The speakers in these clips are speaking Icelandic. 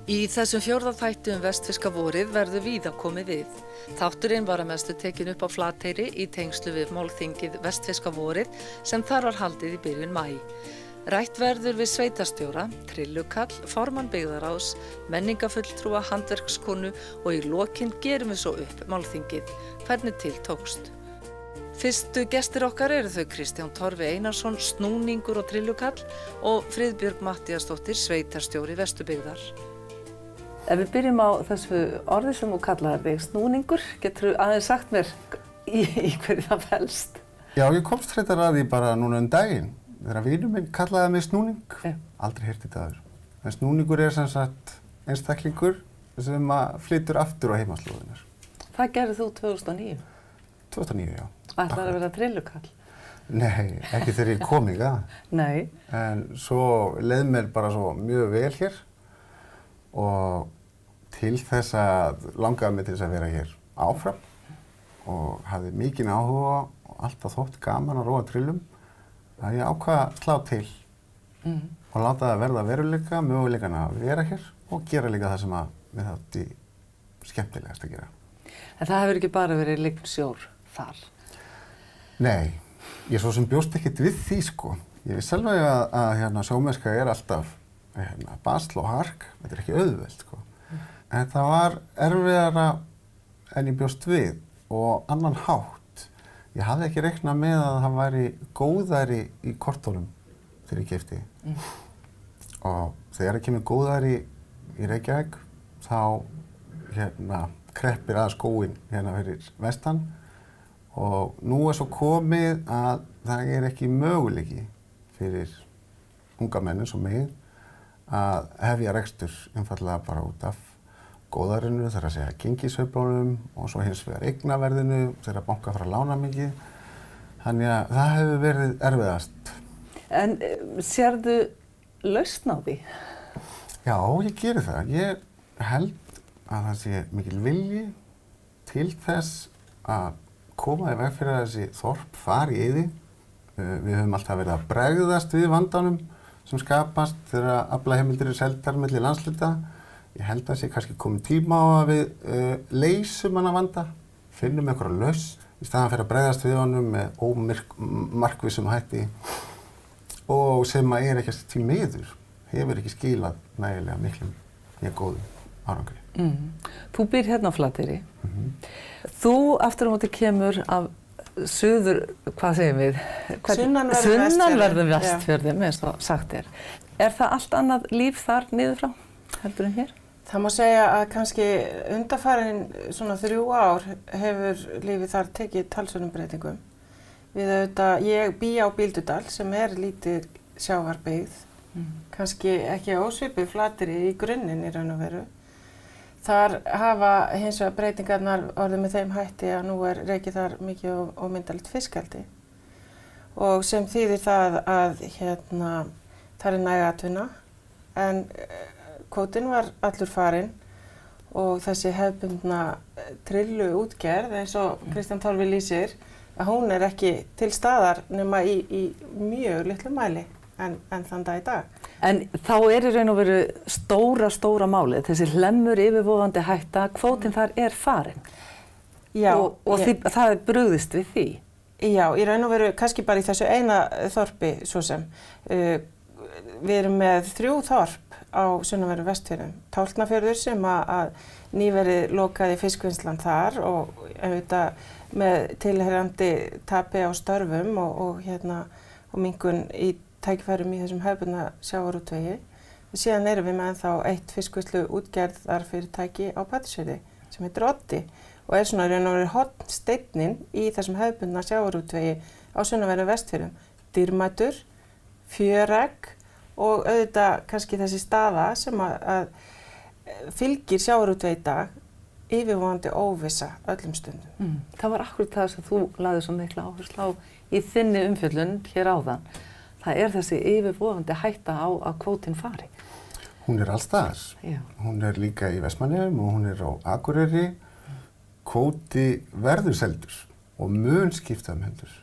Í þessum fjórða þætti vestfirska vorið verður víða komið við. Þátturinn var að mestu tekin upp á Flateyri í tengslu við málþingið vestfirska vorið sem þar var haldið í byrjun maí. Rætt verður við sveitarstjóra, trillukall, formann byggðaráðs, menningarfulltrúa, handverkskonu og í lokin gerum við svo upp málþingið, hvernig til tókst. Fyrstu gestir okkar eru þau Kristján Torfi Einarsson, snúningur og trillukall og Friðbjörg Matthíasdóttir, sveitarstjóri Vesturbyggðar. Ef við byrjum á þessu orði sem þú kallaðir þig, snúningur, getur þú aðeins sagt mér í hverju það felst? Já, ég komst reyndar að því bara núna daginn. Þegar vinur minn kallaði mig snúning, aldrei heyrt þetta áður. En snúningur er sem sagt einstaklingur sem flytur aftur á heimaslóðirnar. Það gerðir þú 2009? 2009, já. Ætlaðir að vera trillukall? Nei, ekki þegar ég kom hingað. Nei. En svo leið mér bara svo mjög vel hér og til þess að langaði mig til þess að vera hér áfram og hafði mikinn áhuga og alltaf þótt gaman að róa trillum að ég ákvað að slá til og láta það verða veruleika, möguleikann að vera hér og gera líka það sem að mér þátti skemmtilegast að gera. En það hefur ekki bara verið lygnsjór þar? Nei, ég svo sem bjóst ekkert við því sko. Ég vissi alveg að sjómennska er alltaf basl og hark, þetta er ekki auðvelt sko. En það var erfiðara en ég bjóst við og annan hátt. Ég hafði ekki reiknað með að það væri góðæri í kortólum þegar ég keypti. Og þegar það kemur góðæri í Reykjavík þá kreppir að skóginn fyrir vestan og nú er svo komið að það er ekki möguleiki fyrir unga menn eins og mig að hefja rekstur einfaldlega bara út af góðærinu, þar að segja gengissveiflunum og svo hins vegar eignaverðinu þegar banka fara að lána mikið. Þannig að það hefur verið erfiðast. En sérðu lausn á því? Já, ég geri það. Ég held að það sé mikil vilji til þess að koma í veg fyrir að þessi þorp fari í eyði. Við höfum alltaf verið að bregðast við vandanum sem skapast þegar aflaheimildir eru seldar milli landshluta. Ég held að það sé kannski komið tíma á að við leysum hana vanda, finnum einhverja lausn í staðan fyrir að bregðast við honum með ómarkvissum hætti og sem að er ekki því miður, hefur ekki skilað nægilega miklum mjög góðum árangri. Þú býr hérna á Flateyri. Þú aftur á móti kemur af suður, hvað segjum við? Sunnanverðum Vestfjörðum, eins og sagt er. Er það allt annað líf þar niður frá heldur en hér? Það má segja að kannski undanfarin svona 3 ár hefur lífið þar tekið talsverðum breytingum. Ég bý á Bíldudal sem er lítil sjávarbyggð, kannski ekki ósvipuð Flateyri í grunninn í raun og veru. Þar hafa hins vegar breytingarnar orðið með þeim hætti að nú er rekið þar mikið og myndalegt fiskeldi og sem þýðir það að þar er næg atvinna en kvótinn var allur farinn og þessi hefðbundna trilluútgerð eins og Kristján Torfi lýsir að hún er ekki til staðar nema í mjög litlu mæli en þann dag í dag. En þá er í raun og veru stóra málið, þessi hlemmur yfirvofandi hætta, kvótinn þar er farinn. Já. Og það er brugðist við því. Já, í raun og veru kannski bara í þessu eina þorpi svo sem. Við erum með 3 þorp á sunnanverðum Vestfjörðum. Tálknafjörður sem að nýverið lokaði fiskvinnslan þar og með tilheyrandi tapi á störfum og minnkun í tækifærum í þessum hefðbundna sjávarútvegi. Síðan erum við með ennþá eitt fiskvinnsluútgerðarfyrirtæki á Patreksfirði sem heitir Oddi og er svona raun og veru hornsteinninn í þessum hefðbundna sjávarútvegi á sunnanverðum Vestfjörðum. Dýrmætur, fjöregg og auðvitað kannski þessi staða sem að fylgir sjávarútvegi í dag yfirvofandi óvissa öllum stundum. Það var akkúrat það sem þú lagðir svo mikla áherslu á í þinni umfjöllun hér áðan. Það er þessi yfirvofandi hætta á að kvótinn fari. Hún er alls staðar. Hún er líka í Vestmannaeyjum og hún er á Akureyri. Kvóti verður seldur og mun skipta heldur.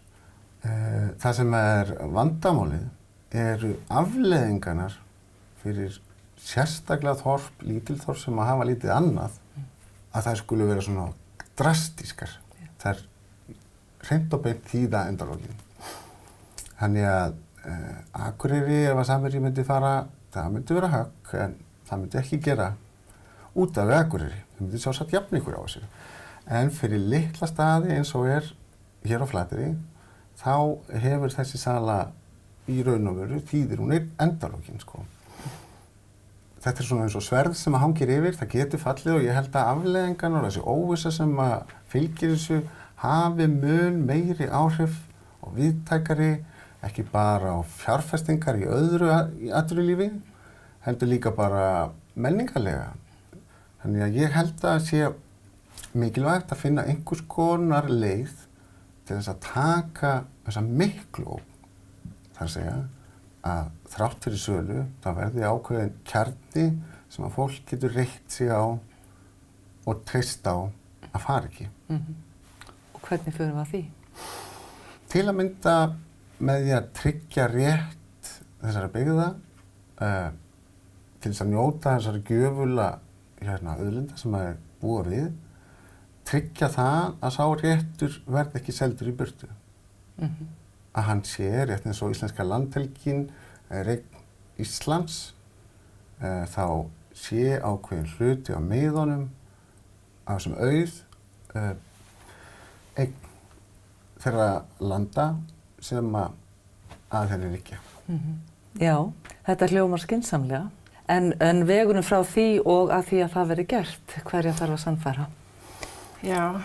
Það sem er vandamálið eru afleiðingarnar fyrir sérstaklega þorp, lítilþorp sem að hafa lítið annað, að það skulle vera svona drastískar. Það er hreint og beint þýða endalógin. Þannig að Akureyri, ef að Samherji myndi fara, það myndi vera högg, en það myndi ekki gera út af Akureyri. Það myndi sjálfsagt jafna ykkur á þessu. En fyrir litla staði eins og er hér á Flateyri, þá hefur þessi sala í raun og veru þýðir, hún er endalógin, sko. Þetta er svona eins og sverð sem að hangir yfir, það getur fallið og ég held að afleiðingarnar og þessi óvissa sem að fylgir þessu hafi mun meiri áhrif og víðtækari, ekki bara á fjárfestingar í öðru atvinnulífi, heldur líka bara menningarlega. Þannig að ég held að sé mikilvægt að finna einhvers konar leið til þess að taka þessa miklu ógn, þar að segja, að þrátt fyrir sölu, það verði ákveðin kjarni sem að fólk getur reitt sig á og treyst á að fara ekki. Og hvernig förum við að því? Til að mynda með því að tryggja rétt þessara byggða, til þess að njóta þessara gjöfula auðlinda sem að er búa við, tryggja það að sá réttur verði ekki seldur í burtu. Að hann sé, rétt eins og íslenska landhelgin, eign Íslands, þá sé ákveðin hluti á miðunum, á þessum auð, eign þeirra landa sem að henni ríkja. Já, þetta hljómar skynsamlega, en vegurinn frá því og að því að það veri gert, hverja þarf að sannfæra? Já,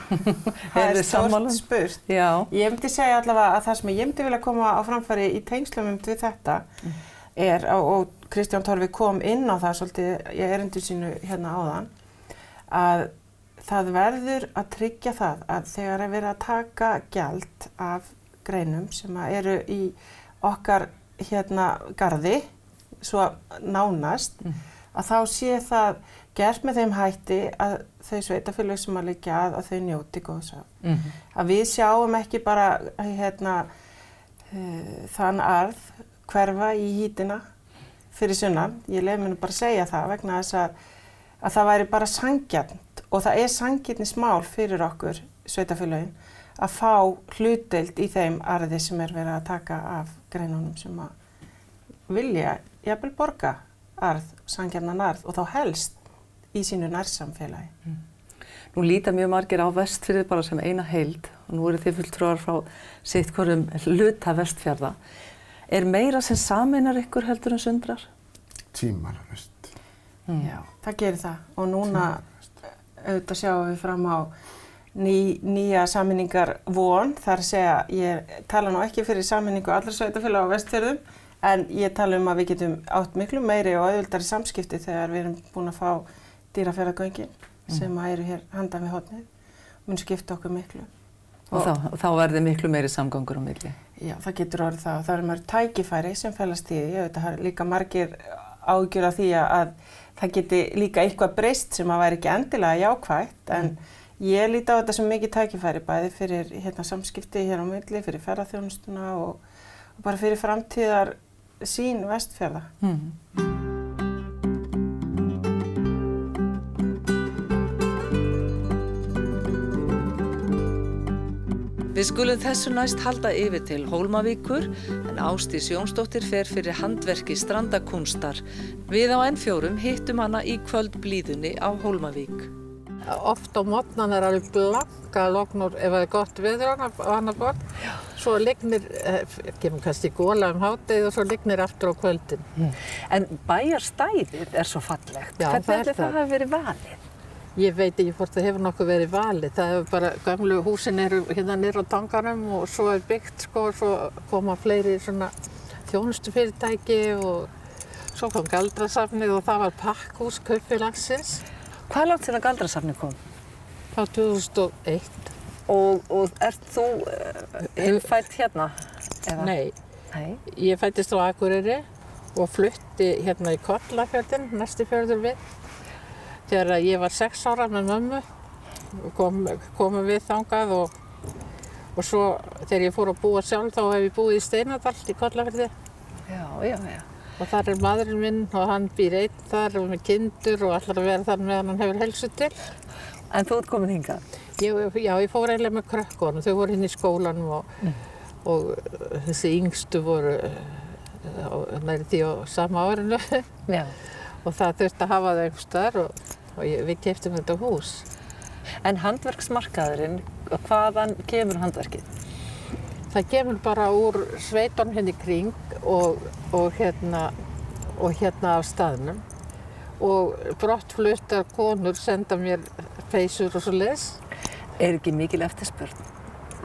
það er stórt spurt. Já. Ég myndi segja allavega að það sem ég myndi vilja koma á framfæri í tengslum við þetta er, og Kristján Torfi kom inn á það svolítið í erindi sínu hérna áðan, að það verður að tryggja það að þegar er verið að taka gjald af greinum sem eru í okkar garði, svo nánast, að þá sé það gert með þeim hætti að þau sveitarfélög sem að liggja að þau njóti góðs af. Að við sjáum ekki bara þann arð hverfa í hítina fyrir sunnan. Ég leyfi mér bara að segja það vegna þess að það væri bara sanngjarnt og það er sanngirnismál fyrir okkur sveitarfélögin að fá hlutdeild í þeim arði sem er verið að taka af greinunum sem að vilja jafnvel borga arð, sanngjarnan arð og þá helst í sínu nærsamfélagi. Nú líta mjög margir á Vestfirði bara sem eina heild og nú eru þið fulltrúar frá sitt hvorum hluta Vestfjarða. Er meira sem sameinar ykkur heldur en sundrar? Tímalaust. Já, það gerir það og núna auðvitað sjáum við fram á nýja sameiningar von, þar að segja, ég tala nú ekki fyrir sameiningu allra sveitarfélaga á Vestfjörðum, en ég tala að við getum átt miklu meiri og auðveldari samskipti þegar við erum búin að fá Dýrafjarðargöngin sem eru hér handan við hornið og mun skipta okkur miklu. Og þá verði miklu meiri samgangur á milli? Já, það getur orðið það og það eru mörg tækifæri sem felast í því. Ég veit að það er líka margir áhyggjur af því að það geti líka eitthvað breyst sem að væri ekki endilega jákvætt, en ég líti á þetta sem mikið tækifæri bæði fyrir samskipti hér á milli, fyrir ferðaþjónustuna og bara fyrir framtíðar sín Vestfjarða. Við skulum þessu næst halda yfir til Hólmavíkur, en Ásdís Jónsdóttir fer fyrir handverki Strandakúnstar. Við á N4 hittum hana í kvöldblíðunni á Hólmavík. Oft á morgnan er alveg blanka logn ef það er gott veður á annað borð. Svo lignir, kemur kannski gola hádegið og svo lignir aftur á kvöldin. En bæjarstæðið er svo fallegt. Já, hvernig það hafi verið valið? Ég veit ekki hvort það hefur nokkuð verið valið. Það hefur bara, gömlu húsin eru hérna niður á tanganum og svo er byggt og svo koma fleiri svona þjónustufyrirtæki og svo kom Galdrasafnið og það var pakkhús kaupfélagsins. Hvað er langt síðan Galdrasafnið kom? Frá 2001. Og ert þú innfædd hérna? Eða? Nei, ég fæddist á Akureyri og flutti hérna í Kollafjörðinn, næsti fjörður við. Þegar ég var 6 ára með mömmu komum við þangað og svo þegar ég fór að búa sjálf þá hef ég búið í Steinadal í Kollafirði. Já. Og þar maðurinn minn og hann býr einn þar og með kindur og ætlar að vera þar meðan hann hefur heilsu til. En þú ert komin hingað? Já, ég fór eiginlega með krökkunum. Þau voru í skólanum og þessi yngstu voru nærri því á sama árinu. Já. Og það þurfti að hafa það einhvers staðar og við keyptum þetta hús. En handverksmarkaðurinn, hvaðan kemur handverkið? Það kemur bara úr sveitunum hérna í kring og hérna af staðnum. Og brottfluttar konur senda mér peysur og svoleiðis. Er ekki mikil eftirspurn?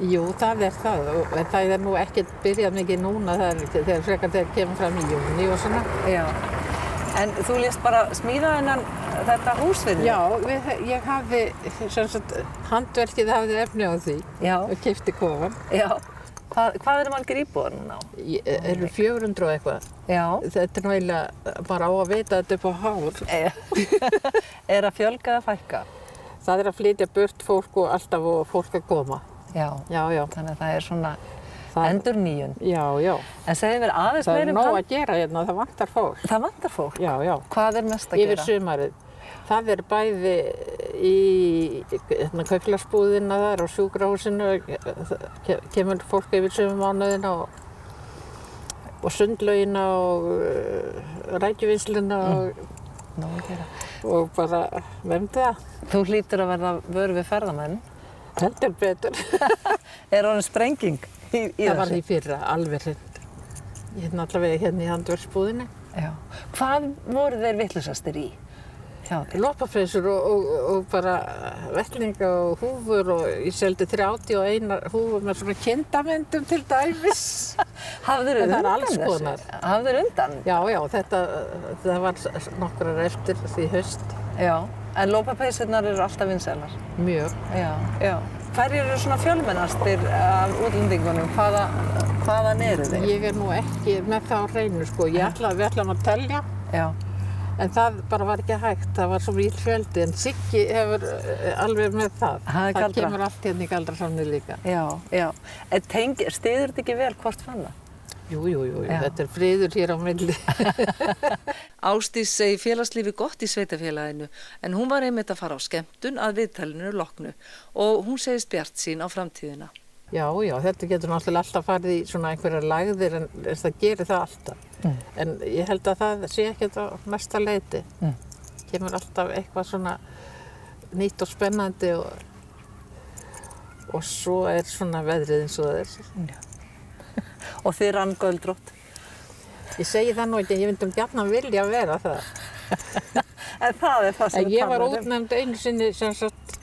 Jú, það er það. En það er nú ekkert byrjað mikið núna þegar frekar þegar kemur fram í júni og svona. Já. En þú lést bara smíða þetta hús fyrir þig? Já, ég hafði, handverkið hafði efni á því. Já. Og keypti kofan. Já. Hvað eru margir íbúar núna á? Eru 400 og eitthvað. Já. Þetta er nú eiginlega bara á að vita þetta upp á hár. Er að fjölga eða fækka? Það er að flytja burt fólk og alltaf og fólk að koma. Já. Já. Þannig að það er svona endurnýjun. Já. En segðu mér aðeins meira um það er nóg að gera hérna, það vantar fólk. Það vantar fólk? Já. Hvað er mest að gera? Yfir sumarið. Það er bæði í kaupfélagsbúðina þar og sjúkrahúsinu, kemur fólk yfir sumarmánuðina og sundlaugina og rækjuvinnsluna og bara vemdi það. Þú hlýtur að verða vör við ferðamenn? Heldur betur. Er orðin sprenging í þessu? Það var í fyrra, alveg hreint. Ég er náttúrulega hérna í handverksbúðinni. Já. Hvað voru þeir vitlausastir í? Lopapeyssur og bara vettlinga og húfur og ég seldi 31 húfur með svona kindamyndum til dæmis. Hafðirðu undan þessu? Það er alls konar. Hafðirðu undan? Já, það var nokkrar eftir því haust. Já, en lopapeysurnar eru alltaf vinsælar? Mjög. Já. Hverjir eru svona fjölmennastir af útlendingunum? Hvaðan eru þeir? Ég er nú ekki með það á hreinu sko. Við ætlum að telja. Já. En það bara var ekki hægt, það var svo mikill fjöldi, en Siggi hefur alveg með það. Það kemur allt hérna í Galdrasamni líka. Já. En styður þetta ekki vel hvort fann það? Jú, þetta er friður hér á milli. Ásdís segir félagslífi gott í sveitafélaginu, en hún var einmitt að fara á skemmtun að viðtalinu loknu og hún segist bjartsýn á framtíðina. Já, þetta getur náttúrulega alltaf farið í svona einhverjar lægðir en það gerir það alltaf. En ég held að það sé ekkert á næsta leiti. Kemur alltaf eitthvað svona nýtt og spennandi og svo er svona veðrið eins og það er. Og þið rann göldrótt? Ég segi það nú ekki, ég myndi gjarnan vilja vera það. En það er það sem ég var útnefnd einu sinni sem sagt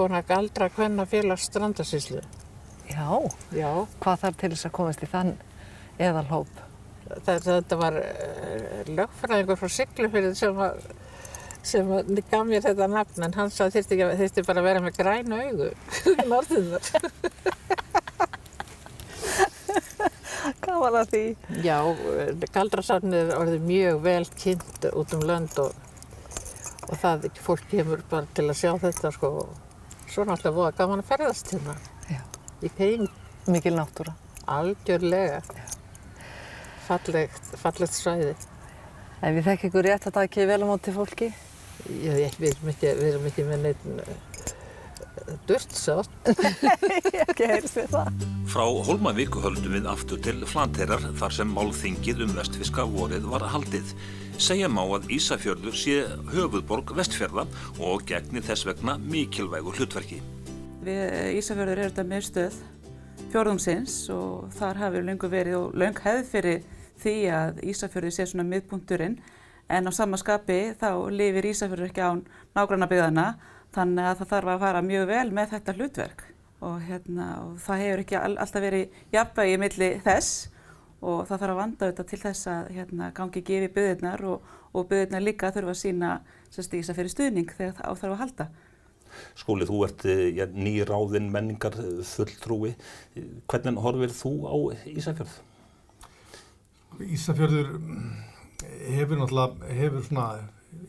Galdra kvennafélags Strandasýslu. Já. Hvað þarf til þess að komast í þann eðalhóp? Þetta var lögfræðingur frá Siglufirði sem gaf mér þetta nafn, en hann sagði þyrfti bara að vera með græn augu í norðurnar. Gaman að því. Já, Galdrasafnið er orðið mjög vel kynnt út lönd og fólk kemur bara til að sjá þetta sko. Svo náttúrulega voða gaman að ferðast hérna. Já. Í kring. Mikil náttúra. Algjörlega. Fallegt svæði. En við þekkjum ykkur rétt að það ekki vel á móti fólki? Já, við erum ekki með neitt durtsátt. Ekki heyrst við það. Frá Hólmavík höldum við aftur til Flateyrar þar sem málþingið Vestfirska vorið var haldið. Segja má að Ísafjörður sé höfuðborg Vestfjarða og gegnir þess vegna mikilvægu hlutverki. Ísafjörður er þetta miðstöð fjórðungsins og þar hafi löngu verið og löng hefð fyrir því að Ísafjörður sé svona miðpunkturinn, en á sama skapi þá lifir Ísafjörður ekki án nágrannabyggðanna, þannig að það þarf að fara mjög vel með þetta hlutverk og það hefur ekki alltaf verið jafnvægi milli þess og það þarf að vanda auðvitað til þess að gangi gefi byggðirnar og byggðirnar líka þurfa að sýna Ísafjörði stuðning þegar á þarf að halda. Skúli, þú ert nýráðinn menningarfulltrúi. Hvernig horfir þú á Ísafjörð? Ísafjörður hefur svona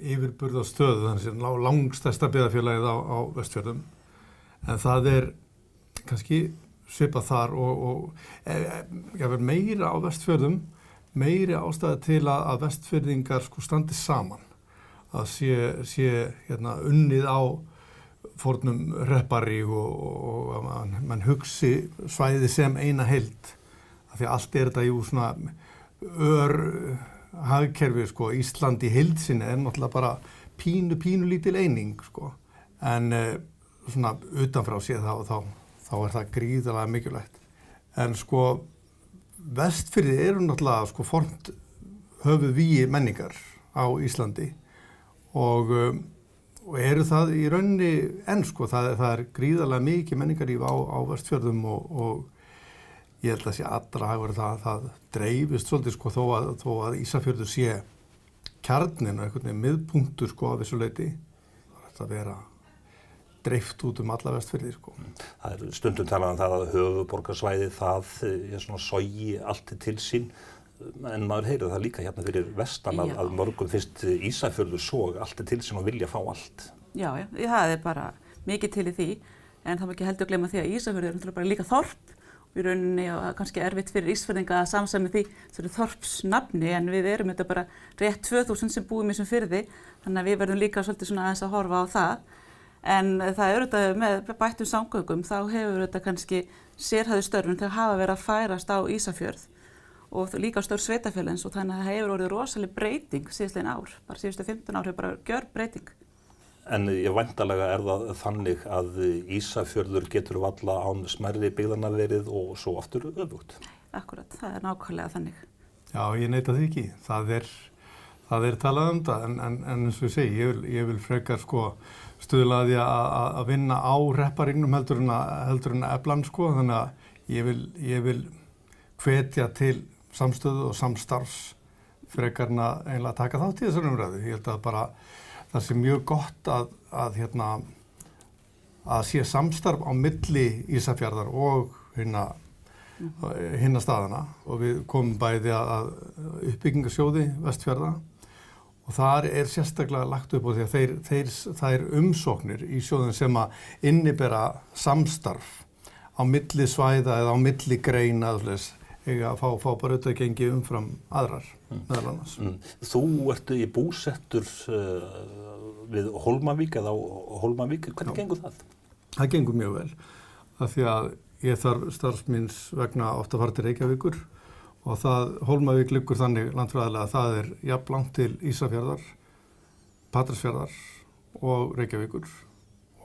yfirburðastöðu, þannig að langstærsta byggðarfélagið á Vestfjörðum, en það er kannski svipað þar og meira á Vestfjörðum meiri ástæða til að Vestfirðingar sko standi saman, að sé hérna unnið á fornum Hrepparíg og að mann hugsi svæði sem eina heild, af því að allt þetta jú svona hagkerfi sko. Ísland í heild sinni náttúrulega bara pínu lítil eining sko, en svona utanfrá séð þá það gríðarlega mikilvægt. En sko Vestfirðir náttúrulega sko fornt höfuðvígi menningar á Íslandi og eru það í rauninni enn sko, það gríðarlega mikið menningarlíf á Vestfjörðum og ég held að sé allra hagur það dreifist svolítið sko þó að Ísafjörður sé kjarnin og einhvern veginn miðpunktur sko af þessu leyti. Það ætti að vera dreift út alla Vestfirði sko. Það stundum talað það að höfuðborgarsvæði það svona sogi allt til sín, en maður heyrir það líka hérna fyrir vestan að mörgum finnst Ísafjörður sog allt til sín og vilja fá allt. Já, það bara mikið til í því, en það má ekki heldur að gleyma því að Ísafjörður náttúrulega bara líka þorp í rauninni og kannski erfitt fyrir Ísfirðinga að samsæmi því þorpsnafni, en við erum þetta bara rétt 2000 sem búum í þessum firði, þannig að við verðum líka svolítið svona aðeins að horfa á það. En það þetta með bættum samgöngum, þá hefur þetta kannski sérhæfðu störfin til að hafa verið að færast á Ísafjörð og líka á stór sveitafélagins og þannig að það hefur orðið rosaleg breyting síðastliðin ár, bara síðustu 15 ár hefur bara gjörbreyting. En væntanlega það þannig að Ísafjörður getur varla án smærri byggðanna verið og svo aftur öfugt. Akkurat, það nákvæmlega þannig. Já, ég neita því ekki. Það talað það, en eins og ég segi, ég vil frekar sko stuðla að því að vinna á Hrepparígnum heldur en eflan sko, þannig að ég vil hvetja til samstöðu og samstarfs frekar en að eiginlega taka þátt í þessari umræðu. Ég held að bara það sé mjög gott að sé samstarf á milli Ísafjarðar og hinna staðana og við komum bæði að uppbyggingarsjóði Vestfjarða og þar sérstaklega lagt upp á því að þær umsóknir í sjóðin sem að innibera samstarf á milli svæða eða á milli greina eiga að fá bara auðvitaðgengi umfram aðrar meðal annars. Þú ertu í búsettur við Hólmavík eða á Hólmavík, hvernig gengur það? Það gengur mjög vel, af því að ég þarf starfsmíns vegna oft að fara til Reykjavíkur og Hólmavík liggur þannig landfræðilega að það jafn langt til Ísafjarðar, Patreksfjarðar og Reykjavíkur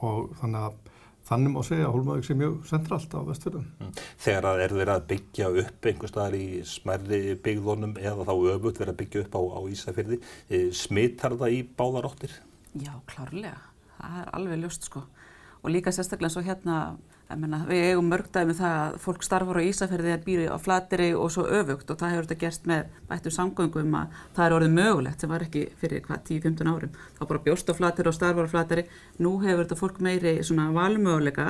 og þannig má segja að Hólmavík sé mjög sentralt á Vestfjörðum. Þegar verið að byggja upp einhvers staðar í smærri byggðunum eða þá öfugt verið að byggja upp á Ísafirði, smitar það í báðar áttir? Já, klárlega. Það alveg ljóst sko. Og líka sérstaklega svo við eigum mörg dæmi það að fólk starfar á Ísafirði en býr á Flateyri og svo öfugt og það hefur þetta gerst með bættum samgöngum að það orðið mögulegt sem var ekki fyrir 10-15 árum. Það bara bjóst á Flateyri og starfar á Flateyri. Nú hefur þetta fólk meiri svona valmöguleika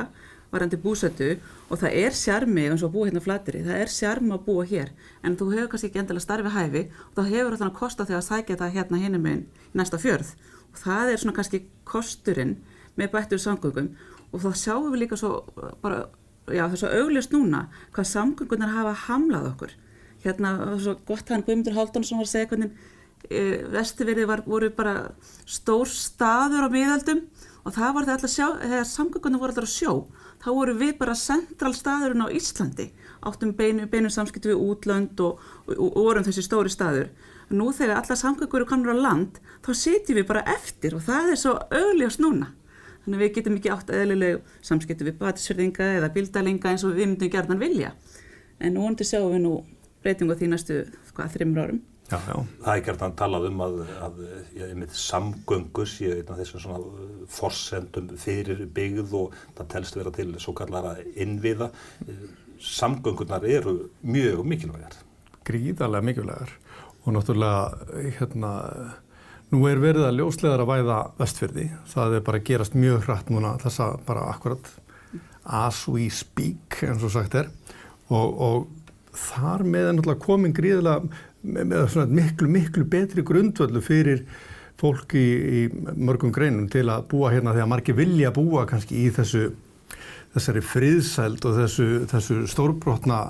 varðandi búsetu og það sjarmi eins og að búa hérna á Flateyri. Það sjarmi að búa hér en þú hefur kannski ekki endilega starfi hæfi og þá hefur þetta kosta því að sækja það hérna hinum megin í næsta fjörð og það svona kannski kosturinn með bættum samgöngum. Og þá sjáum við líka svo bara, þess að augljóst núna hvað samgöngunar hafa hamlað okkur. Hérna var svo gott hann Guðmundur Hálfdánsson var að segja hvernig Vesturfirði voru bara stór staður á miðöldum og það var það alltaf sjá, þegar samgöngunar voru alltaf á sjó, þá voru við bara sentralstaðurinn á Íslandi, áttum beinu samskipti við útlönd og vorum þessi stóri staður. Nú þegar allar samgöngur eru komnar á land, þá sitjum við bara eftir og það svo augljóst núna. Þannig að við getum ekki átt eðlilegu samskipti við Patreksfirðinga eða Bíldalinga eins og við myndum gjarnan vilja. En vonandi sjáum við nú breytingu á því næstu 3 árum. Já. Það gjarnan talað að samgöngur séu einn af þessum svona forsendum fyrir byggð og það telst vera til svo kallara innviða. Samgöngurnar eru mjög mikilvægar. Gríðarlega mikilvægar og náttúrulega nú verið að ljóslegar að væða Vestfirði. Það bara gerast mjög hratt núna þessa bara akkurat as we speak eins og sagt og þar með náttúrulega komin gríðarlega með svona miklu betri grundvöldu fyrir fólk í mörgum greinum til að búa hérna þegar margir vilja búa kannski í þessari friðsæld og þessu stórbrotna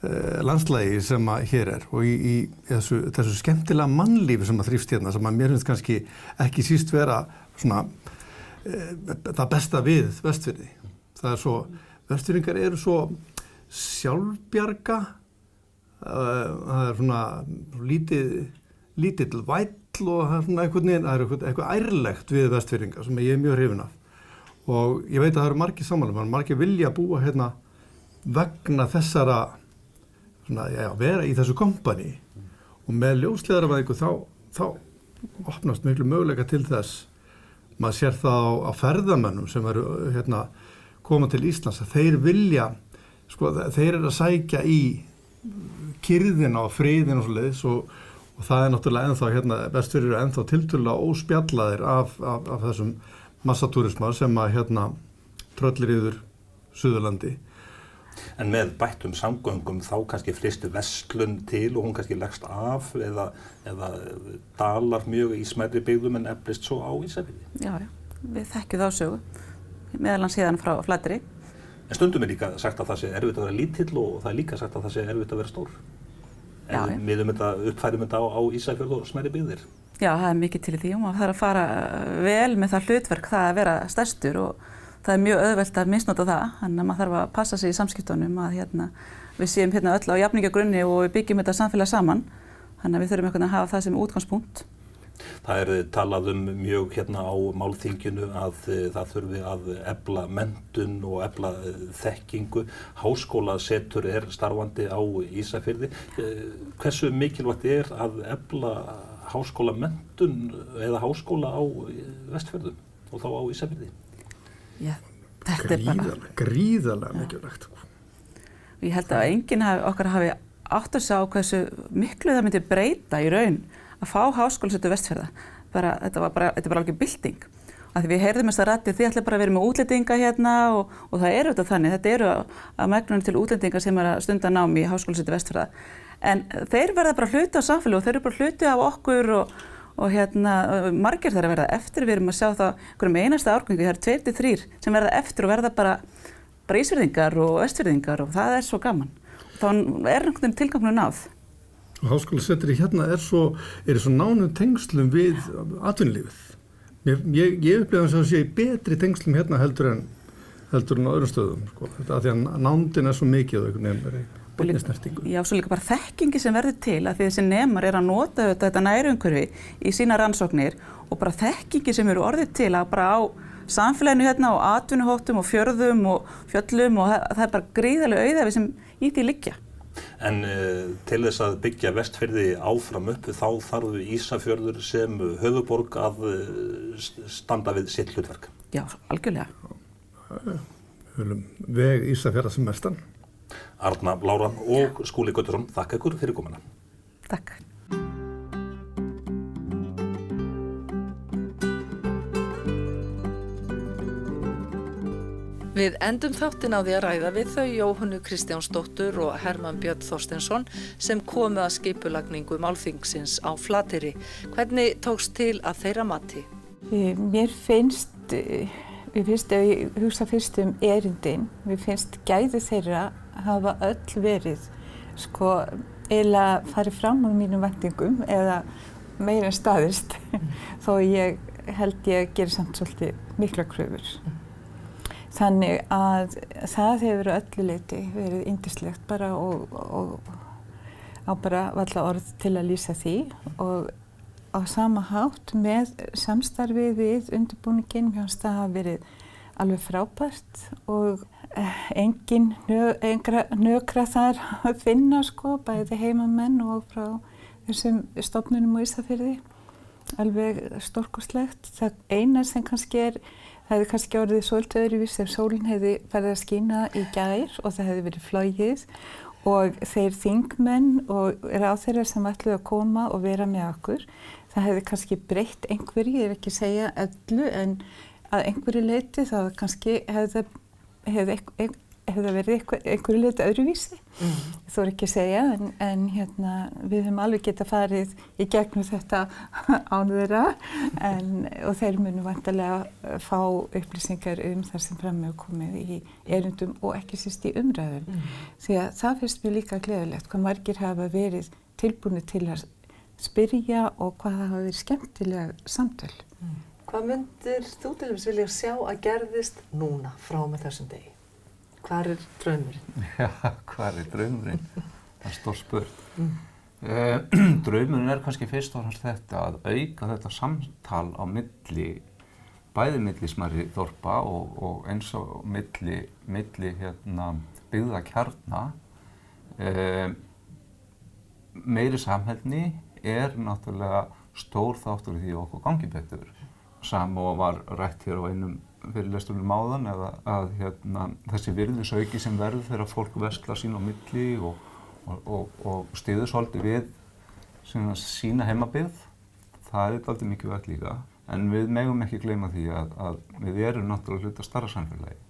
landslægi sem að hér og í þessu skemmtilega mannlífi sem að þrífst hérna, sem að mér finnst kannski ekki síst vera svona það besta við Vestfirði. Það svo, Vestfirðingar eru svo sjálfbjarga, það svona lítill væll og það svona eitthvað ærlegt við Vestfirðingar sem ég mjög hrifinn af. Og ég veit að það eru margir sammála, margir vilja búa hérna vegna þessara, svona, vera í þessu kompani. Og með ljósleiðaravæðingu þá opnast miklu möguleika til þess. Maður sér það á ferðamönnum sem eru hérna koma til Íslands að þeir vilja, sko, þeir eru að sækja í kyrrðina og friðina og svoleiðis og það náttúrulega ennþá hérna, Vestfirðir eru ennþá tiltölulega óspjallaðir af þessum massatúrisma sem að hérna tröllir yfir Suðurlandi. En með bættum samgöngum þá kannski flystu verslun til og hún kannski leggst af eða dalar mjög í smærri byggðum en eflist svo á Ísafirði. Já, við þekkjum þá sögu, meðal annars síðan frá Flateyri. En stundum líka sagt að það sé erfitt að vera lítill og það líka sagt að það sé erfitt að vera stór. En við uppfærum þetta á Ísafjörð og smærri byggðir. Já, það mikið til í því og maður þarf að fara vel með það hlutverk það að vera stærstur og það mjög auðvelt að misnota það, þannig að maður þarf að passa sig í samskiptunum að við séum öll á jafningjagrunni og við byggjum þetta samfélag saman, þannig að við þurfum að hafa það sem útgangspunkt. Það talað mjög á málþinginu að það þurfi að efla menntun og efla þekkingu. Háskólasetur starfandi á Ísafirði. Hversu mikilvægt að efla háskólamenntun eða háskóla á Vestfjörðum og þá á Ísafirði? Já, þetta bara gríðarlega mikilvægt. Ég held að enginn okkar hafi átt að sjá hversu miklu það myndi breyta í raun að fá háskólasetur Vestfjarða. Þetta var alveg bylting. Að við heyrðum þess að raddir, þið ætla bara að vera með útlendinga hérna og það eru þetta þannig. Þetta eru að megnunum til útlendinga sem að stunda nám í háskólasetur Vestfjarða. En þeir verða bara hluti á samfélagi og þeir eru bara hluti af okkur og margir þeirra verða eftir. Við erum að sjá það einhverjum einasta árgangi, það eru 2-3 sem verða eftir og verða bara Ísfirðingar og Vestfirðingar og það svo gaman. Þá einhvern tilgangur náð. Háskólasetri hérna er svo nánum tengslum við atvinnulífið. Ég upplifa þess að sé betri tengslum hérna heldur en á öðrum stöðum. Sko. Þetta að því að nándin svo mikið og einhvern veginn Já, svo líka bara þekkingi sem verður til að því þessi nemar að nota þetta nærumhverfi í sína rannsóknir og bara þekkingi sem eru orðið til að bara á samfélaginu hérna og atvinnuhóttum og fjörðum og fjöllum og það bara gríðarlega auðæfi sem í því liggja. En til þess að byggja Vestfirði áfram upp þá þarf Ísafjörður sem höfuðborg að standa við sitt hlutverk. Já, algjörlega. Við viljum veg Ísafjarðar sem mestan. Arna, Lára og Skúli Guttormsson, þakka ykkur fyrir komuna. Takk. Við endum þáttinn á því að ræða við þau Jóhönnu Kristjánsdóttur og Hermann Björn Þorsteinsson sem komu að skipulagningu málþingsins á Flateyri. Hvernig tókst til að þeirra mati? Mér finnst, ef ég hugsa fyrst erindin, mér finnst gæði þeirra hafa öll verið, eiginlega farið fram á mínum væntingum eða meira en staðist, þó ég held ég gerir samt svolítið mikla kröfur. Þannig að það hefur öllu leyti verið yndislegt bara og á bara varla orð til að lýsa því og á sama hátt með samstarfið við undirbúninginn, mér finnst það hafa verið alveg frábært og engin nökra þar að finna bæði heimamenn og frá þessum stofnunum á Ísafirði. Alveg stórkostlegt. Það eina sem kannski það hefði kannski orðið svolítið öðruvísi ef sólin hefði farið að skína í gær og það hefði verið flogið og þeir þingmenn og ráðherrar sem ætluðu að koma og vera með okkur. Það hefði kannski breytt einhverju, ég vil ekki segja öllu, en að einhverju leyti þá kannski hefði hefði verið einhverju liti öðruvísi. Ég þori ekki að segja, en við höfum alveg getað farið í gegnum þetta án þeirra, og þeir munu væntanlega fá upplýsingar það sem fram hefur komið í erindum og ekki síst í umræðum. Því að það finnst mér líka gleðilegt, hvað margir hafa verið tilbúnir til að spyrja og hvað það hafa verið skemmtilega samtöl. Hvað myndir þú til dæmis vilja sjá að gerðist núna frá með þessum degi? Hvar draumurinn? Já, hvar draumurinn? Það stór spurning. Draumurinn kannski fyrst og fremst þetta að auka þetta samtal á milli, bæði milli smærri þorpa og eins og milli byggðakjarna. Meiri samheldni náttúrulega stór þáttur í því okkur gangi betur. Sama og var rætt hér á einum fyrirlesturinn áðan að þessi virðisauki sem verður þegar fólk verslar sín á milli og styður svolítið við sína heimabyggð, það dálítið mikilvægt líka. En við megum ekki gleyma því að við erum náttúrulega hluti af stærra samfélagi.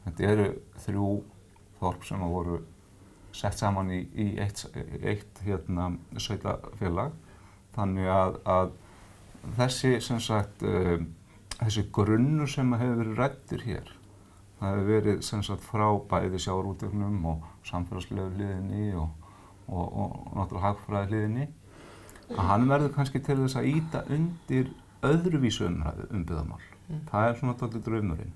Þetta eru 3 þorp sem voru sett saman í eitt sveitarfélag, þannig að þessi þessi grunnur sem hefur verið ræddur hér, það hefur verið frá bæði sjávarútveginum og samfélagslegu hliðinni og náttúrulega hagfræði hliðinni, að hann verður kannski til þess að ýta undir öðruvísu umræðu byggðamál. Það svona dálítið draumurinn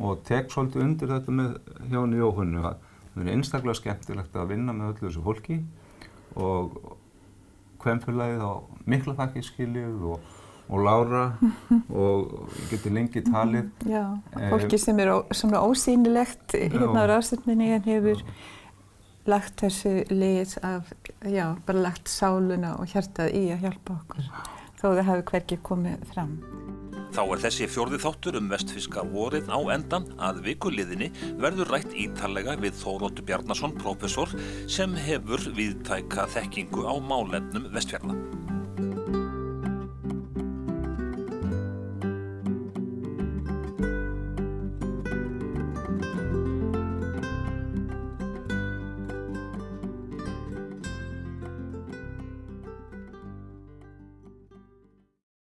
og tek svolítið undir þetta með hjá henni Jóhönnu að það er einstaklega skemmtilegt að vinna með öllu þessu fólki og kvenfélagið á mikla þakkir skilið og Lára og geti lengi talið. Já, fólki sem svona ósýnilegt á ráðstefnunni en hefur lagt þessu lið bara lagt sáluna og hjartað í að hjálpa okkur, þó það hafi hvergi komið fram. Þá þessi 4. þáttur vestfirska vorið á endan að vikuliðinni verður rætt ítarlega við Þóroddur Bjarnason, prófessor, sem hefur víðtæka þekkingu á málefnum Vestfjarða.